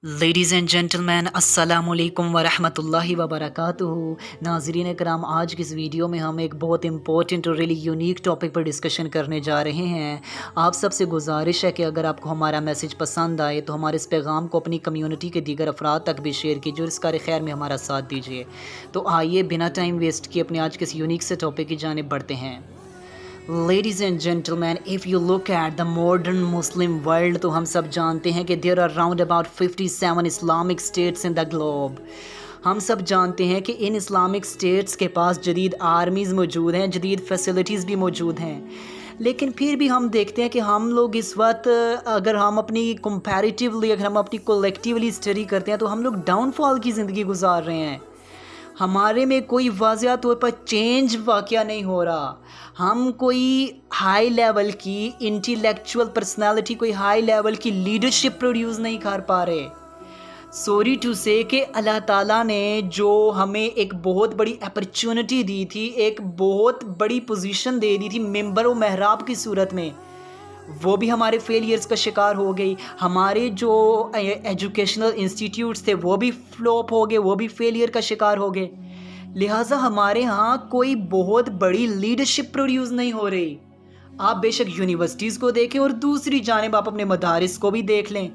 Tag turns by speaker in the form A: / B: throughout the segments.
A: Ladies and gentlemen السلام علیکم ورحمۃ وبرکاتہ۔ ناظرین کرام، آج کی اس ویڈیو میں ہم ایک بہت امپورٹنٹ اور ریلی یونیک ٹاپک پر ڈسکشن کرنے جا رہے ہیں۔ آپ سب سے گزارش ہے کہ اگر آپ کو ہمارا میسج پسند آئے تو ہمارے اس پیغام کو اپنی کمیونٹی کے دیگر افراد تک بھی شیئر کیجیے اور اس کار خیر میں ہمارا ساتھ دیجیے۔ تو آئیے بنا ٹائم ویسٹ کیے اپنے آج کے اس یونیک سے ٹاپک کی جانب بڑھتے ہیں۔ Ladies and gentlemen, if you look at the modern Muslim world تو ہم سب جانتے ہیں کہ there are around about 57 Islamic states in the globe۔ ہم سب جانتے ہیں کہ ان اسلامک اسٹیٹس کے پاس جدید آرمیز موجود ہیں، جدید فیسلٹیز بھی موجود ہیں، لیکن پھر بھی ہم دیکھتے ہیں کہ ہم لوگ اس وقت اگر ہم اپنی کمپیریٹیولی اگر ہم اپنی کولیکٹیولی اسٹڈی کرتے ہیں تو ہم لوگ ڈاؤن فال کی زندگی گزار رہے ہیں۔ ہمارے میں کوئی واضح طور پر چینج واقعہ نہیں ہو رہا۔ ہم کوئی ہائی لیول کی انٹیلیکچول پرسنالٹی، کوئی ہائی لیول کی لیڈرشپ پروڈیوس نہیں کر پا رہے۔ سوری ٹو سے کہ اللہ تعالیٰ نے جو ہمیں ایک بہت بڑی اپرچونٹی دی تھی، ایک بہت بڑی پوزیشن دے دی تھی ممبر و محراب کی صورت میں، وہ بھی ہمارے فیلیئرز کا شکار ہو گئی۔ ہمارے جو ایجوکیشنل انسٹیٹیوٹس تھے وہ بھی فلوپ ہو گئے، وہ بھی فیلیئر کا شکار ہو گئے۔ لہٰذا ہمارے ہاں کوئی بہت بڑی لیڈرشپ پروڈیوس نہیں ہو رہی۔ آپ بے شک یونیورسٹیز کو دیکھیں اور دوسری جانب آپ اپنے مدارس کو بھی دیکھ لیں،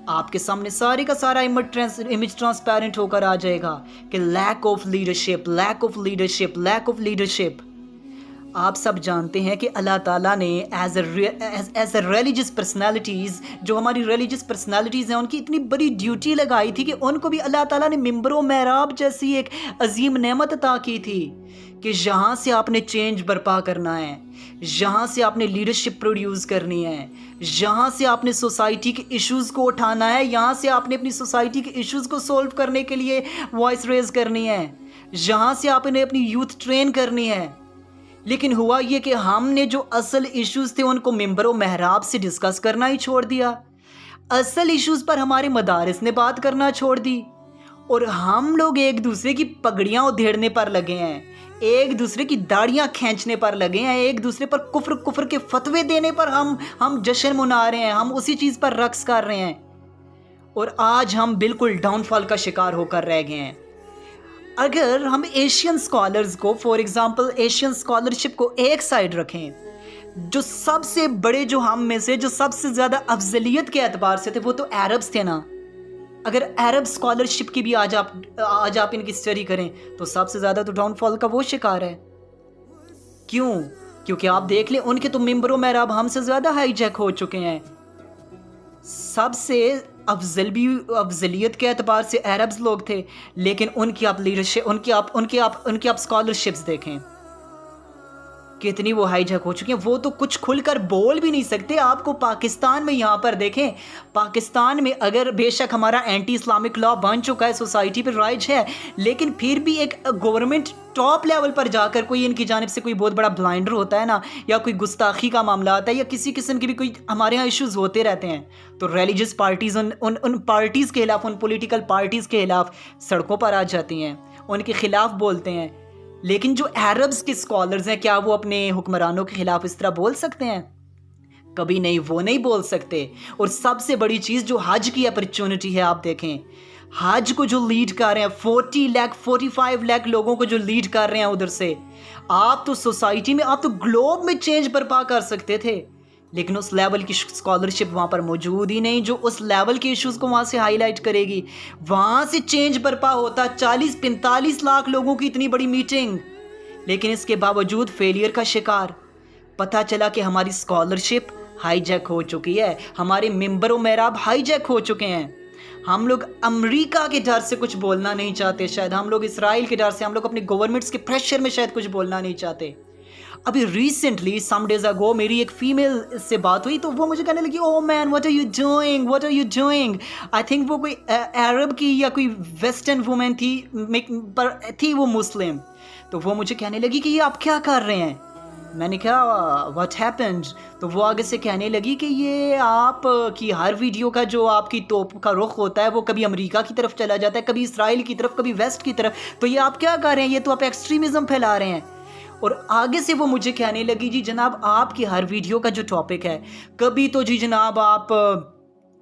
A: آپ کے سامنے سارے کا سارا امیج ٹرانسپیرنٹ ہو کر آ جائے گا کہ lack of leadership, lack of leadership, lack of leadership. آپ سب جانتے ہیں کہ اللہ تعالیٰ نے ایز اے ریلیجس پرسنالٹیز، جو ہماری ریلیجس پرسنالٹیز ہیں، ان کی اتنی بڑی ڈیوٹی لگائی تھی کہ ان کو بھی اللہ تعالیٰ نے ممبر و محراب جیسی ایک عظیم نعمت عطا کی تھی کہ یہاں سے آپ نے چینج برپا کرنا ہے، یہاں سے آپ نے لیڈرشپ پروڈیوس کرنی ہے، یہاں سے آپ نے سوسائٹی کے ایشوز کو اٹھانا ہے، یہاں سے آپ نے اپنی سوسائٹی کے ایشوز کو سولو کرنے کے لیے وائس ریز کرنی ہے، یہاں سے آپ نے اپنی یوتھ ٹرین کرنی ہے۔ لیکن ہوا یہ کہ ہم نے جو اصل ایشوز تھے ان کو ممبر و محراب سے ڈسکس کرنا ہی چھوڑ دیا، اصل ایشوز پر ہمارے مدارس نے بات کرنا چھوڑ دی، اور ہم لوگ ایک دوسرے کی پگڑیاں ادھیڑنے پر لگے ہیں، ایک دوسرے کی داڑیاں کھینچنے پر لگے ہیں، ایک دوسرے پر کفر کے فتوے دینے پر ہم جشن منا رہے ہیں، ہم اسی چیز پر رقص کر رہے ہیں، اور آج ہم بالکل ڈاؤن فال کا شکار ہو کر رہ گئے ہیں۔ اگر ہم ایشین اسکالرز کو، فار ایگزامپل ایشین اسکالرشپ کو ایک سائڈ رکھیں، جو سب سے بڑے، جو ہم میں سے جو سب سے زیادہ افضلیت کے اعتبار سے تھے وہ تو عربز تھے نا۔ اگر عرب اسکالرشپ کی بھی آج آپ ان کی اسٹڈی کریں تو سب سے زیادہ تو ڈاؤن فال کا وہ شکار ہے۔ کیوں؟ کیونکہ آپ دیکھ لیں ان کے تو ممبر و محراب ہم سے زیادہ ہائی جیک ہو چکے ہیں۔ سب سے افضلیت کے اعتبار سے عربز لوگ تھے، لیکن ان کی آپ لیڈرشپ، ان کی آپ اسکالرشپس دیکھیں کتنی وہ ہائی جیک ہو چکی ہیں۔ وہ تو کچھ کھل کر بول بھی نہیں سکتے۔ آپ کو پاکستان میں یہاں پر دیکھیں، پاکستان میں اگر بے شک ہمارا اینٹی اسلامک لا بن چکا ہے، سوسائٹی پر رائج ہے، لیکن پھر بھی ایک گورنمنٹ ٹاپ لیول پر جا کر کوئی ان کی جانب سے کوئی بہت بڑا بلائنڈر ہوتا ہے نا، یا کوئی گستاخی کا معاملہ آتا ہے، یا کسی قسم کی بھی کوئی ہمارے ہاں ایشوز ہوتے رہتے ہیں، تو ریلیجس پارٹیز ان پارٹیز کے خلاف، ان پولیٹیکل پارٹیز کے خلاف سڑکوں پر آ جاتی ہیں، ان کے خلاف بولتے ہیں۔ لیکن جو عربز کے اسکالرز ہیں، کیا وہ اپنے حکمرانوں کے خلاف اس طرح بول سکتے ہیں؟ کبھی نہیں، وہ نہیں بول سکتے۔ اور سب سے بڑی چیز جو حج کی اپرچونٹی ہے، آپ دیکھیں حج کو جو لیڈ کر رہے ہیں 40 لاکھ 45 لاکھ لوگوں کو جو لیڈ کر رہے ہیں ادھر سے، آپ تو سوسائٹی میں، آپ تو گلوب میں چینج برپا کر سکتے تھے، لیکن اس لیول کی اسکالرشپ وہاں پر موجود ہی نہیں جو اس لیول کے ایشوز کو وہاں سے ہائی لائٹ کرے گی۔ وہاں سے چینج برپا ہوتا 40-45 لاکھ لوگوں کی اتنی بڑی میٹنگ، لیکن اس کے باوجود فیلئر کا شکار۔ پتہ چلا کہ ہماری اسکالرشپ ہائی جیک ہو چکی ہے، ہمارے ممبر و محراب ہائی جیک ہو چکے ہیں۔ ہم لوگ امریکہ کے ڈر سے کچھ بولنا نہیں چاہتے، شاید ہم لوگ اسرائیل کے ڈر سے، ہم لوگ اپنے گورنمنٹس کے پریشر میں شاید کچھ بولنا نہیں چاہتے۔ ابھی ریسنٹلی سم ڈیز اگو میری ایک فیمیل سے بات ہوئی تو وہ مجھے کہنے لگی، oh man what are you doing, what are you doing. I think وہ کوئی عرب کی یا کوئی ویسٹرن وومن تھی، پر تھی وہ مسلم، تو وہ مجھے کہنے لگی کہ یہ آپ کیا کر رہے ہیں۔ میں نے کہا واٹ ہیپنڈ، تو وہ آگے سے کہنے لگی کہ یہ آپ کی ہر ویڈیو کا جو آپ کی توپ کا رخ ہوتا ہے وہ کبھی امریکہ کی طرف چلا جاتا ہے، کبھی اسرائیل کی طرف، کبھی ویسٹ کی طرف، تو یہ آپ کیا کر رہے ہیں، یہ تو آپ ایکسٹریمزم پھیلا رہے ہیں۔ اور آگے سے وہ مجھے کہنے لگی، جی جناب آپ کی ہر ویڈیو کا جو ٹاپک ہے، کبھی تو جی جناب آپ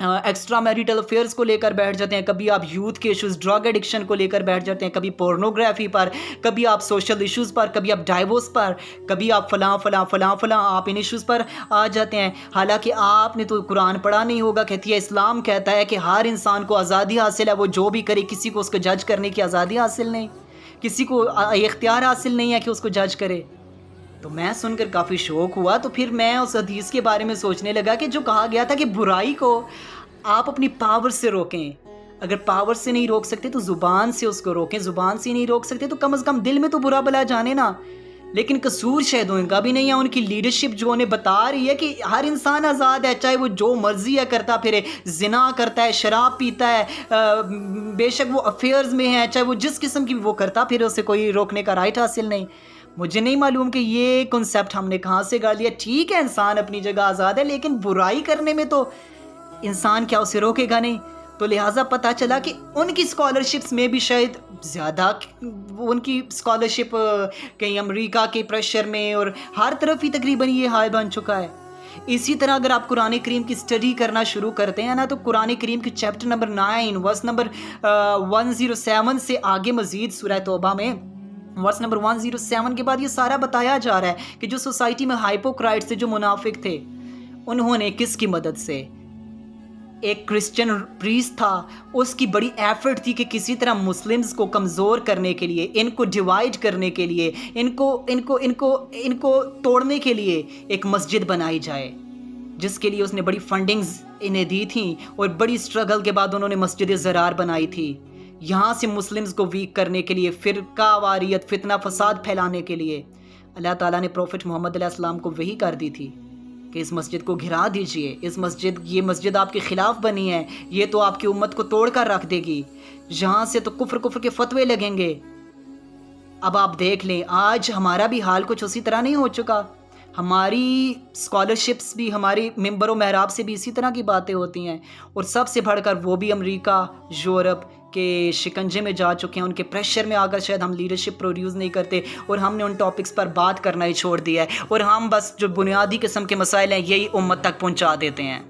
A: ایکسٹرا میریٹل افیئرس کو لے کر بیٹھ جاتے ہیں، کبھی آپ یوتھ کے ایشوز، ڈرگ ایڈکشن کو لے کر بیٹھ جاتے ہیں، کبھی پورنوگرافی پر، کبھی آپ سوشل ایشوز پر، کبھی آپ ڈائیورس پر، کبھی آپ فلاں فلاں فلاں فلاں آپ ان ایشوز پر آ جاتے ہیں۔ حالانکہ آپ نے تو قرآن پڑھا نہیں ہوگا، کہتی ہے اسلام کہتا ہے کہ ہر انسان کو آزادی حاصل ہے، وہ جو بھی کرے، کسی کو اس کو جج کرنے کی آزادی حاصل نہیں، کسی کو اختیار حاصل نہیں ہے کہ اس کو جج کرے۔ تو میں سن کر کافی شوق ہوا، تو پھر میں اس حدیث کے بارے میں سوچنے لگا کہ جو کہا گیا تھا کہ برائی کو آپ اپنی پاور سے روکیں، اگر پاور سے نہیں روک سکتے تو زبان سے اس کو روکیں، زبان سے نہیں روک سکتے تو کم از کم دل میں تو برا بلا جانے نا۔ لیکن قصور شاید ان کا بھی نہیں ہے، ان کی لیڈرشپ جو انہیں بتا رہی ہے کہ ہر انسان آزاد ہے، چاہے وہ جو مرضی ہے کرتا پھرے، زنا کرتا ہے، شراب پیتا ہے، بے شک وہ افیئرز میں ہے، چاہے وہ جس قسم کی وہ کرتا پھر اسے کوئی روکنے کا رائٹ حاصل نہیں۔ مجھے نہیں معلوم کہ یہ کنسیپٹ ہم نے کہاں سے گاڑ لیا۔ ٹھیک ہے انسان اپنی جگہ آزاد ہے، لیکن برائی کرنے میں تو انسان کیا اسے روکے گا نہیں؟ تو لہٰذا پتہ چلا کہ ان کی اسکالرشپس میں بھی شاید زیادہ، ان کی اسکالرشپ کہیں امریکہ کے پریشر میں اور ہر طرف ہی تقریباً یہ حال بن چکا ہے۔ اسی طرح اگر آپ قرآن کریم کی اسٹڈی کرنا شروع کرتے ہیں نا، تو قرآن کریم کے چیپٹر نمبر 9 ورس نمبر 107 سے آگے مزید سورہ توبہ میں ورس نمبر 107 کے بعد یہ سارا بتایا جا رہا ہے کہ جو سوسائٹی میں ہائپوکرائٹس تھے، جو منافق تھے، انہوں نے کس کی مدد سے، ایک کرسچن پریسٹ تھا، اس کی بڑی ایفرٹ تھی کہ کسی طرح مسلمز کو کمزور کرنے کے لیے، ان کو ڈیوائیڈ کرنے کے لیے، ان کو توڑنے کے لیے ایک مسجد بنائی جائے، جس کے لیے اس نے بڑی فنڈنگز انہیں دی تھیں، اور بڑی سٹرگل کے بعد انہوں نے مسجد زرار بنائی تھی، یہاں سے مسلمز کو ویک کرنے کے لیے، فرقہ واریت، فتنہ فساد پھیلانے کے لیے۔ اللہ تعالیٰ نے پروفٹ محمد علیہ السلام کو وحی کر دی تھی کہ اس مسجد کو گھرا دیجئے، یہ مسجد آپ کے خلاف بنی ہے، یہ تو آپ کی امت کو توڑ کر رکھ دے گی، یہاں سے تو کفر کے فتوے لگیں گے۔ اب آپ دیکھ لیں آج ہمارا بھی حال کچھ اسی طرح نہیں ہو چکا؟ ہماری اسکالرشپس بھی، ہماری ممبر و محراب سے بھی اسی طرح کی باتیں ہوتی ہیں، اور سب سے بڑھ کر وہ بھی امریکہ، یورپ کے شکنجے میں جا چکے ہیں، ان کے پریشر میں آ کر شاید ہم لیڈرشپ پروڈیوس نہیں کرتے، اور ہم نے ان ٹاپکس پر بات کرنا ہی چھوڑ دیا ہے، اور ہم بس جو بنیادی قسم کے مسائل ہیں یہی امت تک پہنچا دیتے ہیں۔